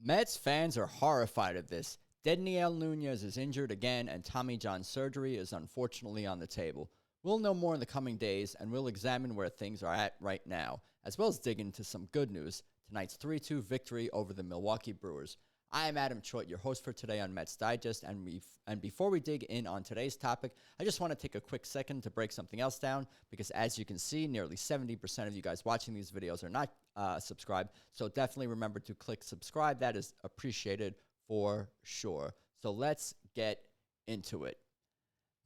Mets fans are horrified of this. Dedniel Núñez is injured again, and Tommy John surgery is unfortunately on the table. We'll know more in the coming days, and we'll examine where things are at right now, as well as dig into some good news, tonight's 3-2 victory over the Milwaukee Brewers. I am Adam Choit, your host for today on Mets Digest, and before we dig in on today's topic, I just want to take a quick second to break something else down, because as you can see, nearly 70% of you guys watching these videos are not subscribed, so definitely remember to click subscribe. That is appreciated for sure. So let's get into it.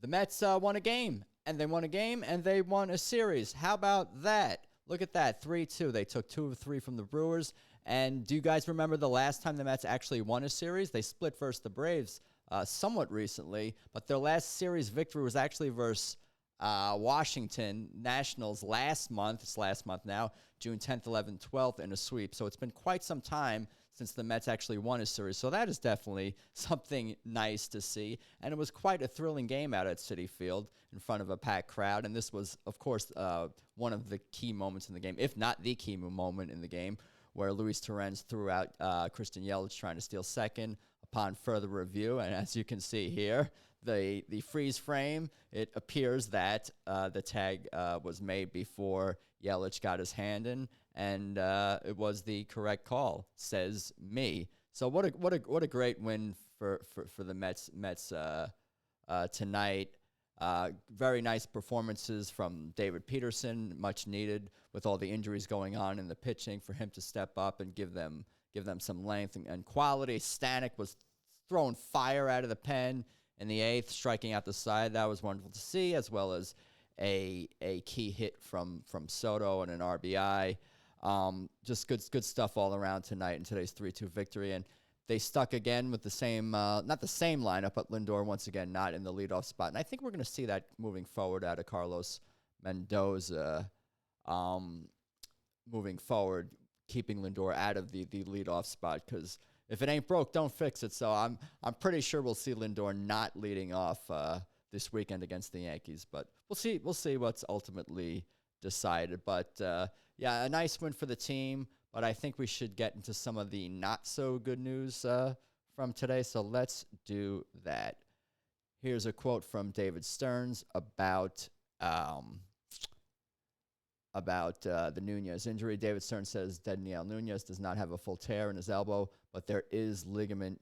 The Mets won a game, and they won a game, and they won a series. How about that? Look at that, 3-2. They took 2 of 3 from the Brewers. And do you guys remember the last time the Mets actually won a series? They split versus the Braves somewhat recently, but their last series victory was actually versus Washington Nationals last month. It's last month now, June 10th, 11th, 12th in a sweep. So it's been quite some time since the Mets actually won a series. So that is definitely something nice to see. And it was quite a thrilling game out at Citi Field in front of a packed crowd. And this was, of course, one of the key moments in the game, if not the key moment in the game, where Luis Torrens threw out Christian Yelich trying to steal second upon further review. And as you can see here, the freeze frame, it appears that the tag was made before Yelich got his hand in, and it was the correct call, says me. So what a great win for the Mets tonight. Very nice performances from David Peterson, much needed with all the injuries going on in the pitching, for him to step up and give them some length and quality. Stanek was throwing fire out of the pen in the 8th, striking out the side. That was wonderful to see, as well as a key hit from Soto and an RBI. Just good stuff all around tonight in today's 3-2 victory. And they stuck again with the same, not the same lineup, but Lindor once again not in the leadoff spot. And I think we're going to see that moving forward out of Carlos Mendoza, moving forward, keeping Lindor out of the leadoff spot, because if it ain't broke, don't fix it. So I'm pretty sure we'll see Lindor not leading off this weekend against the Yankees. But we'll see what's ultimately decided. But yeah, a nice win for the team. But I think we should get into some of the not-so-good news from today, so let's do that. Here's a quote from David Stearns about the Nunez injury. David Stearns says Dedniel Nunez does not have a full tear in his elbow, but there is ligament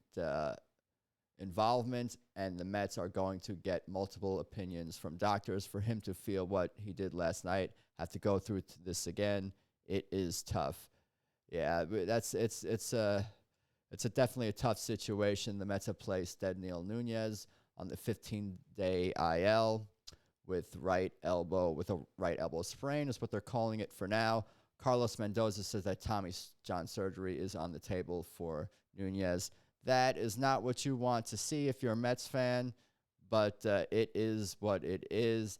involvement, and the Mets are going to get multiple opinions from doctors for him to feel what he did last night. Have to go through this again. It is tough. Yeah, it's definitely a tough situation. The Mets have placed Dedniel Núñez on the 15-day IL with a right elbow sprain is what they're calling it for now. Carlos Mendoza says that Tommy John surgery is on the table for Núñez. That is not what you want to see if you're a Mets fan, but it is what it is.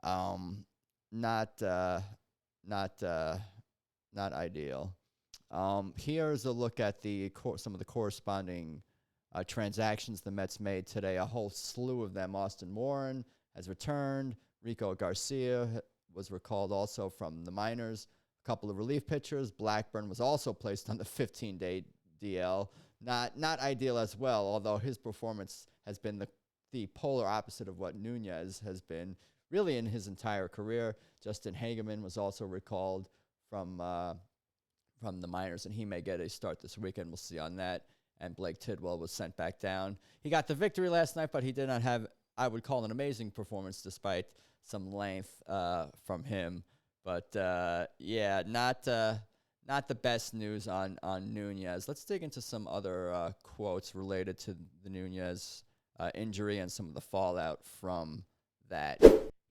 Not ideal. Here's a look at some of the corresponding transactions the Mets made today. A whole slew of them. Austin Warren has returned. Rico Garcia was recalled also from the minors. A couple of relief pitchers. Blackburn was also placed on the 15-day DL. Not ideal as well, although his performance has been the polar opposite of what Núñez has been really in his entire career. Justin Hageman was also recalled from the minors, and he may get a start this weekend. We'll see on that. And Blake Tidwell was sent back down. He got the victory last night, but he did not have, I would call, an amazing performance despite some length from him. But yeah, not the best news on Núñez. Let's dig into some other quotes related to the Núñez injury and some of the fallout from that.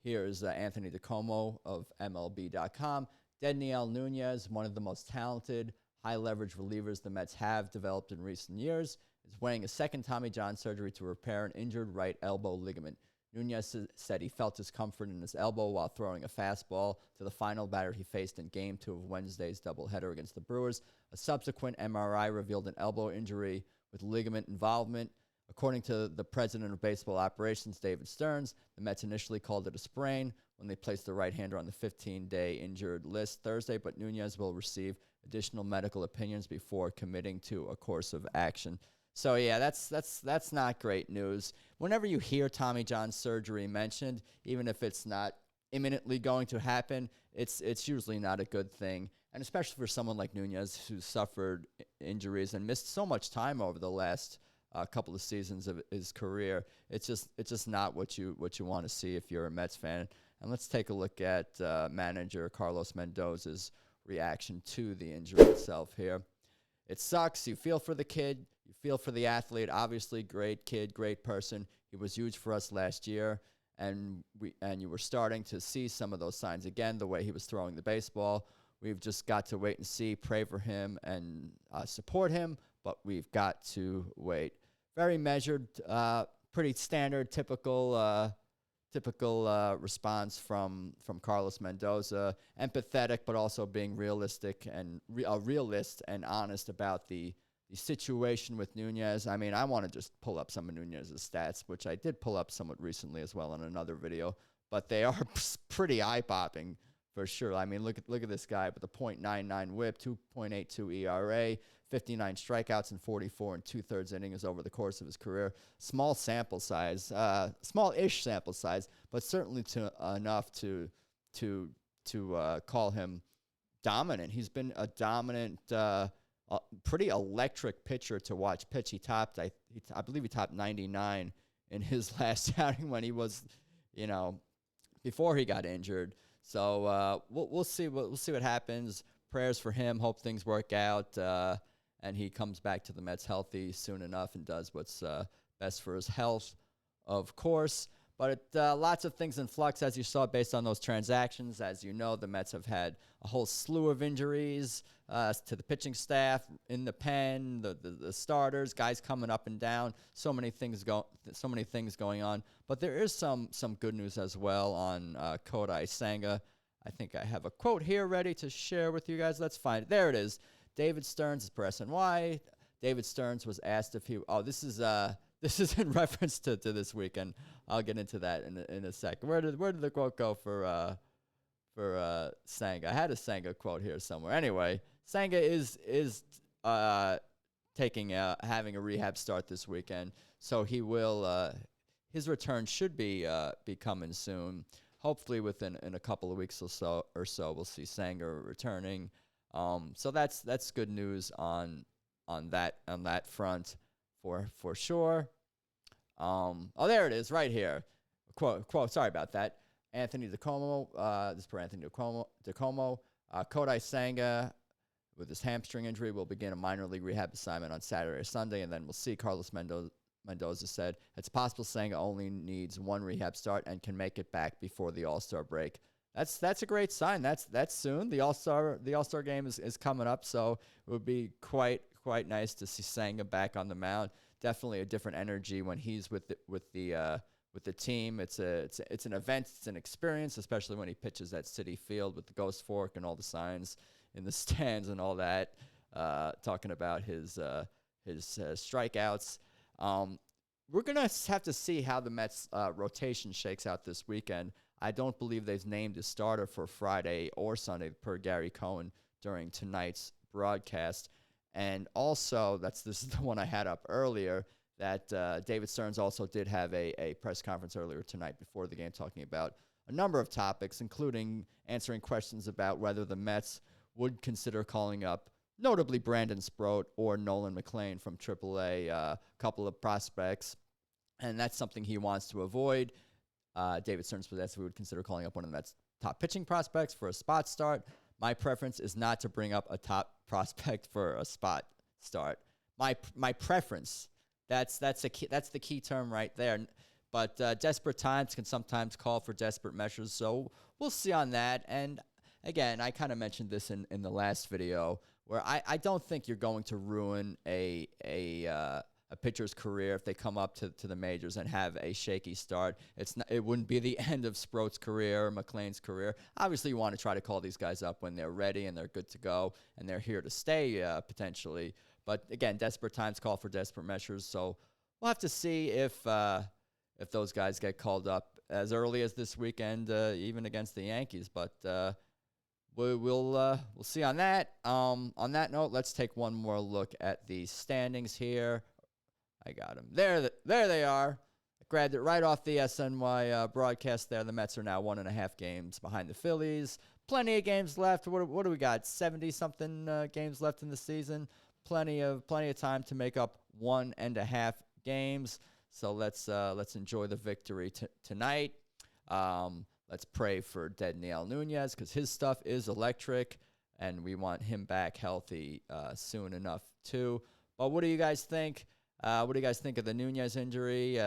Here's Anthony DiComo of MLB.com. Dedniel Núñez, one of the most talented, high-leverage relievers the Mets have developed in recent years, is weighing a second Tommy John surgery to repair an injured right elbow ligament. Núñez said he felt discomfort in his elbow while throwing a fastball to the final batter he faced in Game 2 of Wednesday's doubleheader against the Brewers. A subsequent MRI revealed an elbow injury with ligament involvement. According to the president of baseball operations, David Stearns, the Mets initially called it a sprain when they placed the right-hander on the 15-day injured list Thursday, but Nunez will receive additional medical opinions before committing to a course of action. So yeah, that's not great news. Whenever you hear Tommy John surgery mentioned, even if it's not imminently going to happen, it's usually not a good thing. And especially for someone like Nunez, who suffered injuries and missed so much time over the last couple of seasons of his career, it's just not what you want to see if you're a Mets fan. And let's take a look at manager Carlos Mendoza's reaction to the injury itself here. It sucks. You feel for the kid. You feel for the athlete. Obviously, great kid, great person. He was huge for us last year, and you were starting to see some of those signs again, the way he was throwing the baseball. We've just got to wait and see, pray for him, and support him, but we've got to wait. Very measured, pretty standard, typical response from Carlos Mendoza. Empathetic, but also being realistic and a realist and honest about the situation with Nunez. I mean, I want to just pull up some of Nunez's stats, which I did pull up somewhat recently as well in another video, but they are pretty eye-popping for sure. I mean, look at this guy with a .99 WHIP, 2.82 ERA, 59 strikeouts and 44 2/3 innings over the course of his career. Small sample size, small-ish sample size, but certainly enough to call him dominant. He's been a dominant, pretty electric pitcher to watch pitch. He topped, I believe he topped 99 in his last outing when he was, before he got injured. So we'll see what happens. Prayers for him. Hope things work out, and he comes back to the Mets healthy soon enough and does what's best for his health, of course. But lots of things in flux, as you saw, based on those transactions. As you know, the Mets have had a whole slew of injuries to the pitching staff, in the pen, the starters, guys coming up and down. So many things going on. But there is some good news as well on Kodai Senga. I think I have a quote here ready to share with you guys. Let's find it. There it is. David Stearns is per SNY. David Stearns was asked if he. Oh, this is in reference to this weekend. I'll get into that in a second. Where did the quote go for Senga? I had a Senga quote here somewhere. Anyway, Senga is having a rehab start this weekend, so he will his return should be coming soon. Hopefully within a couple of weeks or so we'll see Senga returning. So that's good news on that front for sure. There it is, right here. Quote. Sorry about that. Anthony DeComo. This is per Anthony DeComo. Kodai Senga, with his hamstring injury, will begin a minor league rehab assignment on Saturday or Sunday, and then we'll see. Carlos Mendoza said it's possible Senga only needs one rehab start and can make it back before the All-Star break. That's a great sign. That's soon. The All-Star game is coming up, so it would be quite nice to see Senga back on the mound. Definitely a different energy when he's with the team. It's an event. It's an experience, especially when he pitches at Citi Field with the Ghost Fork and all the signs in the stands and all that. Talking about his strikeouts. We're gonna have to see how the Mets rotation shakes out this weekend. I don't believe they've named a starter for Friday or Sunday, per Gary Cohen during tonight's broadcast. And also, this is the one I had up earlier, that David Stearns also did have a press conference earlier tonight before the game, talking about a number of topics, including answering questions about whether the Mets would consider calling up notably Brandon Sproat or Nolan McLean from AAA, a couple of prospects. And that's something he wants to avoid. David Stearns was asked if we would consider calling up one of the Mets' top pitching prospects for a spot start. My preference is not to bring up a top prospect for a spot start. My preference. That's the key term right there. But desperate times can sometimes call for desperate measures. So we'll see on that. And again, I kind of mentioned this in the last video, where I don't think you're going to ruin a pitcher's career if they come up to the majors and have a shaky start. It wouldn't be the end of Sproat's career or McLean's career. Obviously, you want to try to call these guys up when they're ready and they're good to go and they're here to stay potentially. But again, desperate times call for desperate measures. So we'll have to see if those guys get called up as early as this weekend, even against the Yankees. But we'll see on that. On that note, let's take one more look at the standings here. I got them. There they are. I grabbed it right off the SNY broadcast there. The Mets are now 1.5 games behind the Phillies. Plenty of games left. What do we got? 70-something games left in the season. Plenty of time to make up 1.5 games. So let's enjoy the victory tonight. Let's pray for Dedniel Núñez because his stuff is electric, and we want him back healthy soon enough too. But what do you guys think? What do you guys think of the Núñez injury?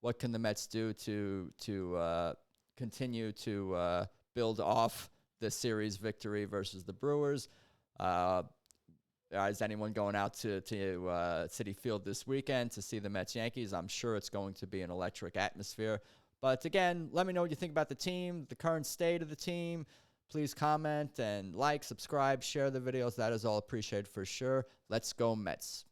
What can the Mets do to continue to build off the series victory versus the Brewers? Is anyone going out to Citi Field this weekend to see the Mets-Yankees? I'm sure it's going to be an electric atmosphere. But again, let me know what you think about the team, the current state of the team. Please comment and like, subscribe, share the videos. That is all appreciated for sure. Let's go Mets.